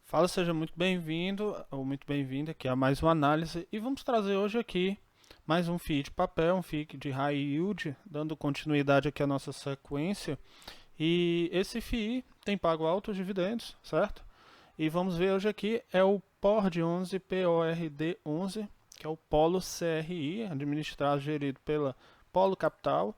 Fala, seja muito bem-vindo ou muito bem-vinda aqui a mais uma análise e vamos trazer hoje aqui mais um FII de papel, um FII de High Yield, dando continuidade aqui à nossa sequência. E esse FII tem pago altos dividendos, certo? E vamos ver hoje aqui é o PORD11, PORD11, que é o Polo CRI, administrado e gerido pela Polo Capital.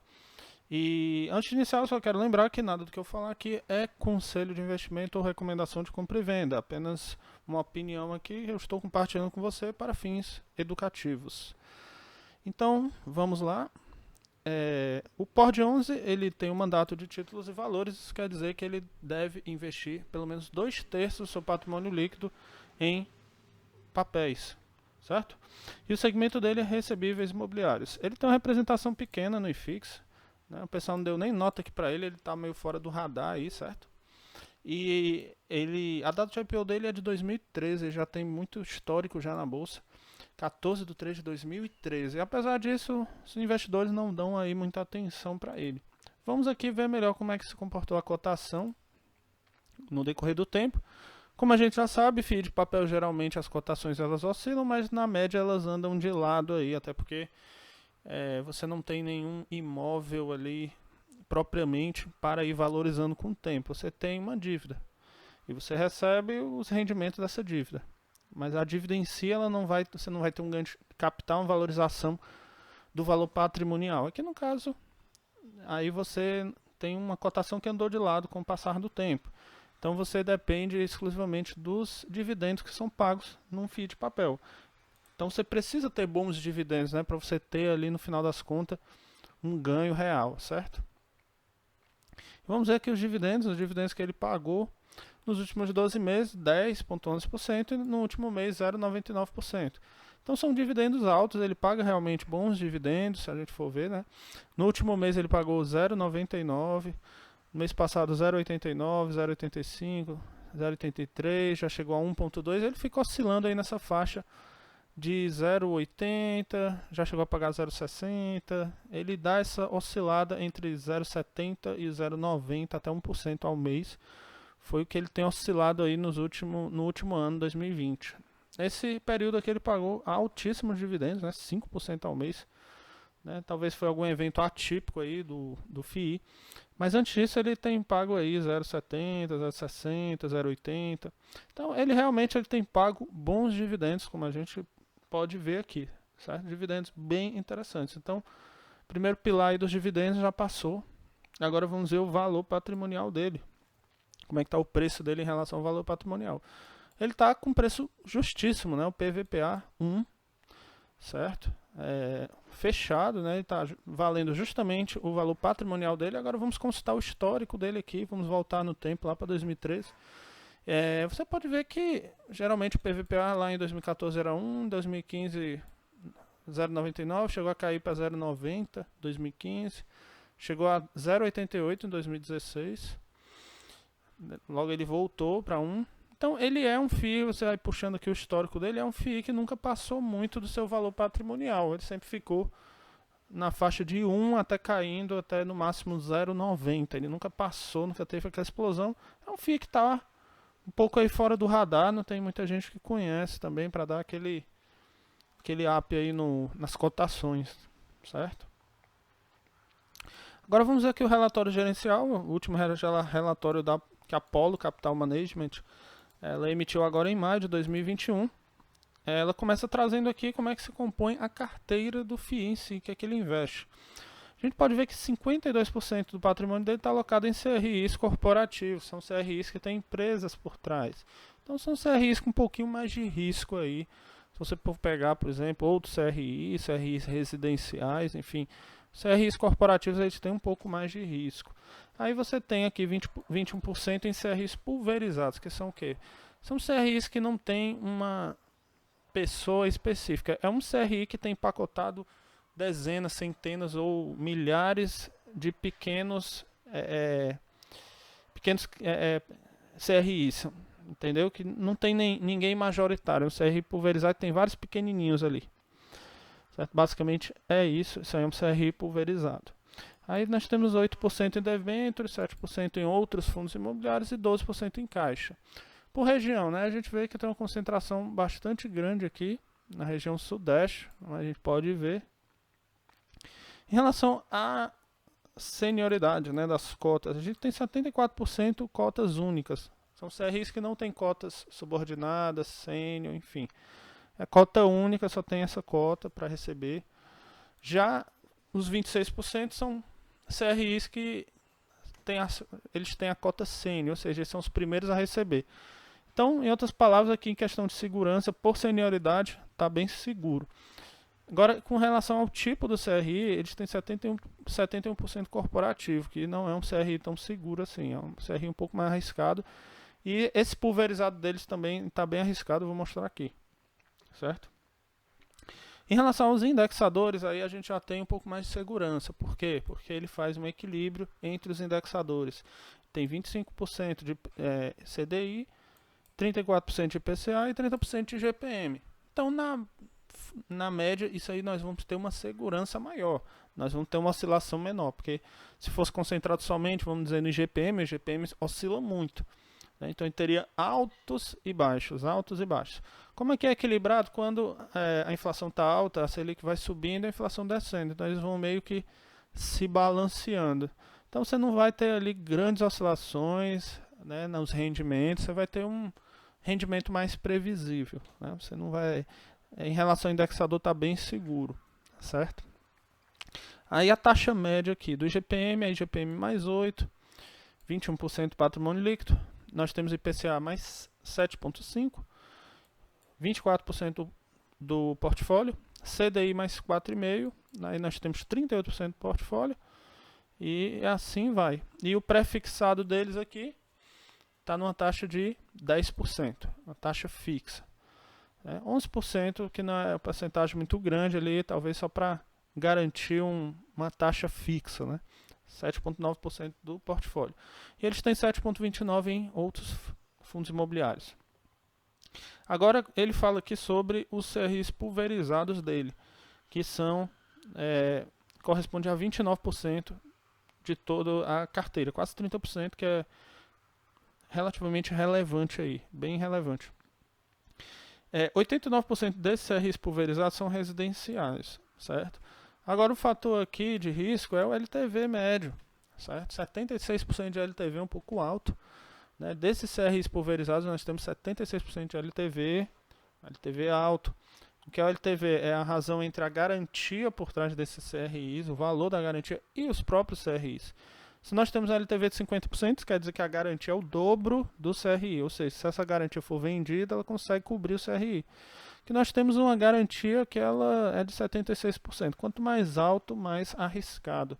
E antes de iniciar, eu só quero lembrar que nada do que eu falar aqui é conselho de investimento ou recomendação de compra e venda, apenas uma opinião aqui que eu estou compartilhando com você para fins educativos. Então, vamos lá. O PORD 11 ele tem um mandato de títulos e valores, isso quer dizer que ele deve investir pelo menos 2/3 do seu patrimônio líquido em papéis, certo? E o segmento dele é recebíveis imobiliários. Ele tem uma representação pequena no IFIX, né? O pessoal não deu nem nota aqui para ele está meio fora do radar aí, certo? E a data de IPO dele é de 2013, já tem muito histórico já na bolsa. 14/3/2013. E apesar disso, os investidores não dão aí muita atenção para ele. Vamos aqui ver melhor como é que se comportou a cotação no decorrer do tempo. Como a gente já sabe, FII de papel geralmente as cotações elas oscilam, mas na média elas andam de lado aí, até porque você não tem nenhum imóvel ali propriamente para ir valorizando com o tempo. Você tem uma dívida e você recebe os rendimentos dessa dívida. Mas a dívida em si, você não vai ter um ganho de capital, uma valorização do valor patrimonial. Aqui no caso, aí você tem uma cotação que andou de lado com o passar do tempo. Então você depende exclusivamente dos dividendos que são pagos num FII de papel. Então você precisa ter bons dividendos, né, para você ter ali no final das contas um ganho real, certo? Vamos ver aqui os dividendos que ele pagou nos últimos 12 meses, 10,11% e no último mês 0,99%. Então são dividendos altos, ele paga realmente bons dividendos, se a gente for ver, né? No último mês ele pagou 0,99, no mês passado 0,89, 0,85, 0,83, já chegou a 1,2, ele ficou oscilando aí nessa faixa de 0,80, já chegou a pagar 0,60, ele dá essa oscilada entre 0,70 e 0,90 até 1% ao mês. Foi o que ele tem oscilado aí no último ano, 2020. Esse período aqui ele pagou altíssimos dividendos, né, 5% ao mês. Né, talvez foi algum evento atípico aí do FII. Mas antes disso ele tem pago aí 0,70, 0,60, 0,80. Então ele realmente tem pago bons dividendos, como a gente pode ver aqui. Certo? Dividendos bem interessantes. Então, primeiro pilar aí dos dividendos já passou. Agora vamos ver o valor patrimonial dele. Como é que está o preço dele em relação ao valor patrimonial. Ele está com preço justíssimo, né? O PVPA 1, certo? Fechado, né? Ele está valendo justamente o valor patrimonial dele. Agora vamos consultar o histórico dele aqui, vamos voltar no tempo lá para 2013. Você pode ver que geralmente o PVPA lá em 2014 era 1, em 2015 0,99, chegou a cair para 0,90 em 2015, chegou a 0,88 em 2016. Logo ele voltou para 1. Então ele é um FII, você vai puxando aqui o histórico dele, é um FII que nunca passou muito do seu valor patrimonial. Ele sempre ficou na faixa de 1 até caindo até no máximo 0,90. Ele nunca passou, nunca teve aquela explosão. É um FII que está um pouco aí fora do radar, não tem muita gente que conhece também para dar aquele up aí nas cotações, certo? Agora vamos ver aqui o relatório gerencial, o último relatório que a Polo Capital Management ela emitiu agora em maio de 2021. Ela começa trazendo aqui como é que se compõe a carteira do FII em si, que é que ele investe. A gente pode ver que 52% do patrimônio dele está alocado em CRIs corporativos, são CRIs que têm empresas por trás. Então são CRIs com um pouquinho mais de risco aí. Se você for pegar, por exemplo, outros CRIs residenciais, enfim, CRIs corporativos eles têm um pouco mais de risco. Aí você tem aqui 21% em CRIs pulverizados, que são o quê? São CRIs que não tem uma pessoa específica. É um CRI que tem empacotado dezenas, centenas ou milhares de pequenos CRIs, entendeu? Que não tem ninguém majoritário. É um CRI pulverizado que tem vários pequenininhos ali. Certo? Basicamente é isso. Isso aí é um CRI pulverizado. Aí nós temos 8% em debêntures, 7% em outros fundos imobiliários e 12% em caixa. Por região, né, a gente vê que tem uma concentração bastante grande aqui na região sudeste, a gente pode ver. Em relação à senioridade, né, das cotas, a gente tem 74% cotas únicas. São CRIs que não tem cotas subordinadas, sênior, enfim. A cota única só tem essa cota para receber. Já os 26% são CRIs que eles têm a cota sênior, ou seja, eles são os primeiros a receber. Então, em outras palavras, aqui em questão de segurança, por senioridade, está bem seguro. Agora, com relação ao tipo do CRI, eles têm 71% corporativo, que não é um CRI tão seguro assim, é um CRI um pouco mais arriscado. E esse pulverizado deles também está bem arriscado, eu vou mostrar aqui, certo? Em relação aos indexadores, aí a gente já tem um pouco mais de segurança. Por quê? Porque ele faz um equilíbrio entre os indexadores. Tem 25% de CDI, 34% de IPCA e 30% de GPM. Então, na média, isso aí nós vamos ter uma segurança maior. Nós vamos ter uma oscilação menor, porque se fosse concentrado somente, vamos dizer, no IGPM, o GPM oscila muito. Né? Então, ele teria altos e baixos, altos e baixos. Como é que é equilibrado? Quando a inflação está alta, a Selic vai subindo e a inflação descendo. Então, eles vão meio que se balanceando. Então, você não vai ter ali grandes oscilações, né, nos rendimentos, você vai ter um rendimento mais previsível. Né? Você não vai... Em relação ao indexador, está bem seguro, certo? Aí a taxa média aqui do IGPM, a IGPM mais 8, 21% patrimônio líquido. Nós temos IPCA mais 7,5, 24% do portfólio, CDI mais 4,5%, aí nós temos 38% do portfólio, e assim vai. E o pré-fixado deles aqui está numa taxa de 10%, uma taxa fixa. 11%, que não é uma porcentagem muito grande ali, talvez só para garantir uma taxa fixa, né? 7,9% do portfólio. E eles têm 7,29% em outros fundos imobiliários. Agora ele fala aqui sobre os CRIs pulverizados dele, que são corresponde a 29% de toda a carteira, quase 30%, que é relativamente relevante aí, bem relevante. 89% desses CRIs pulverizados são residenciais, certo? Agora o fator aqui de risco é o LTV médio, certo? 76% de LTV é um pouco alto. Né? Desses CRIs pulverizados nós temos 76% de LTV alto. O que é o LTV? É a razão entre a garantia por trás desses CRIs, o valor da garantia e os próprios CRIs. Se nós temos um LTV de 50%, quer dizer que a garantia é o dobro do CRI, ou seja, se essa garantia for vendida, ela consegue cobrir o CRI. Que nós temos uma garantia que ela é de 76%. Quanto mais alto, mais arriscado.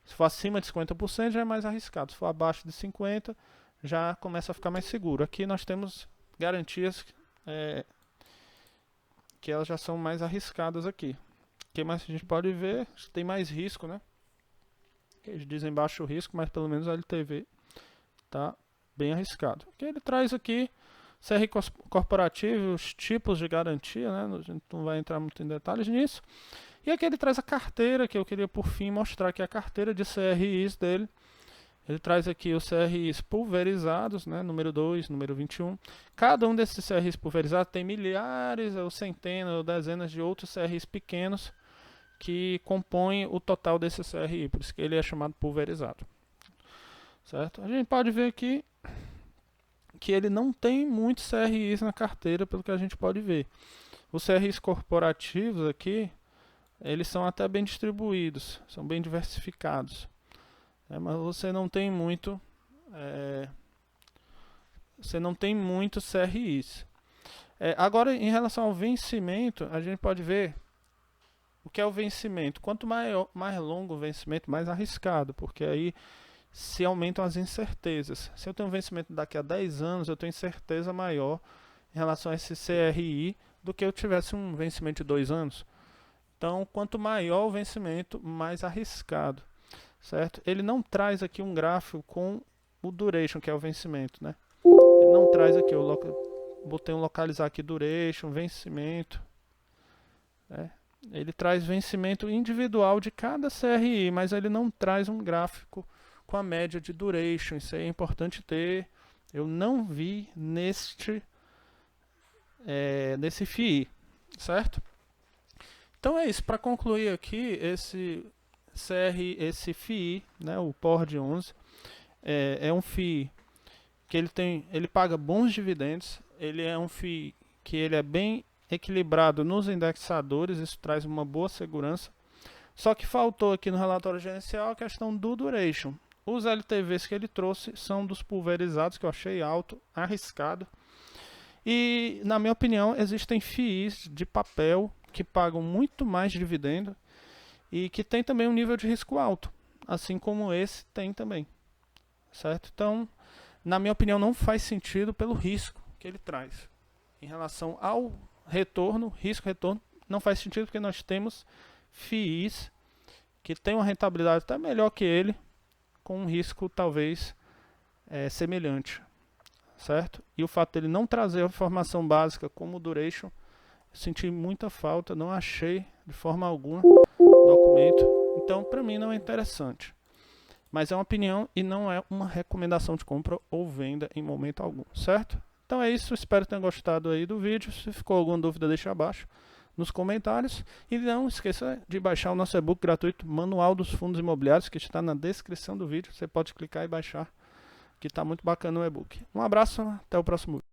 Se for acima de 50%, já é mais arriscado. Se for abaixo de 50%, já começa a ficar mais seguro. Aqui nós temos garantias que elas já são mais arriscadas aqui. O que mais a gente pode ver? Tem mais risco, né? Eles dizem baixo risco, mas pelo menos a LTV está bem arriscado. O que ele traz aqui, CRI corporativo, os tipos de garantia, né? A gente não vai entrar muito em detalhes nisso. E aqui ele traz a carteira, que eu queria por fim mostrar aqui a carteira de CRIs dele. Ele traz aqui os CRIs pulverizados, né? Número 2, número 21. Cada um desses CRIs pulverizados tem milhares, ou centenas, ou dezenas de outros CRIs pequenos que compõem o total desse CRI, por isso que ele é chamado pulverizado. Certo? A gente pode ver aqui que ele não tem muitos CRIs na carteira, pelo que a gente pode ver. Os CRIs corporativos aqui, eles são até bem distribuídos, são bem diversificados. Mas você não tem muito CRIs. Agora, em relação ao vencimento, a gente pode ver o que é o vencimento. Quanto mais longo o vencimento, mais arriscado, porque aí se aumentam as incertezas. Se eu tenho um vencimento daqui a 10 anos, eu tenho incerteza maior em relação a esse CRI do que eu tivesse um vencimento de 2 anos. Então, quanto maior o vencimento, mais arriscado. Certo? Ele não traz aqui um gráfico com o duration, que é o vencimento, né? Ele não traz aqui, eu botei um localizar aqui duration, vencimento. Ele traz vencimento individual de cada CRI, mas ele não traz um gráfico com a média de duration. Isso aí é importante ter. Eu não vi nesse FII, certo? Então é isso, para concluir aqui, esse FII, né, o PORD 11, é um FII que ele paga bons dividendos, ele é um FII que ele é bem equilibrado nos indexadores, isso traz uma boa segurança. Só que faltou aqui no relatório gerencial a questão do duration. Os LTVs que ele trouxe são dos pulverizados, que eu achei alto, arriscado. E, na minha opinião, existem FIIs de papel que pagam muito mais dividendo e que tem também um nível de risco alto, assim como esse tem também, certo? Então, na minha opinião, não faz sentido pelo risco que ele traz. Em relação ao retorno, risco-retorno, não faz sentido porque nós temos FIIs que tem uma rentabilidade até melhor que ele, com um risco talvez semelhante, certo? E o fato dele não trazer a informação básica como o duration, senti muita falta, não achei de forma alguma documento, então para mim não é interessante. Mas é uma opinião e não é uma recomendação de compra ou venda em momento algum, certo? Então é isso, espero que tenham gostado aí do vídeo. Se ficou alguma dúvida, deixa abaixo nos comentários. E não esqueça de baixar o nosso e-book gratuito Manual dos Fundos Imobiliários, que está na descrição do vídeo. Você pode clicar e baixar, que está muito bacana o e-book. Um abraço, até o próximo vídeo.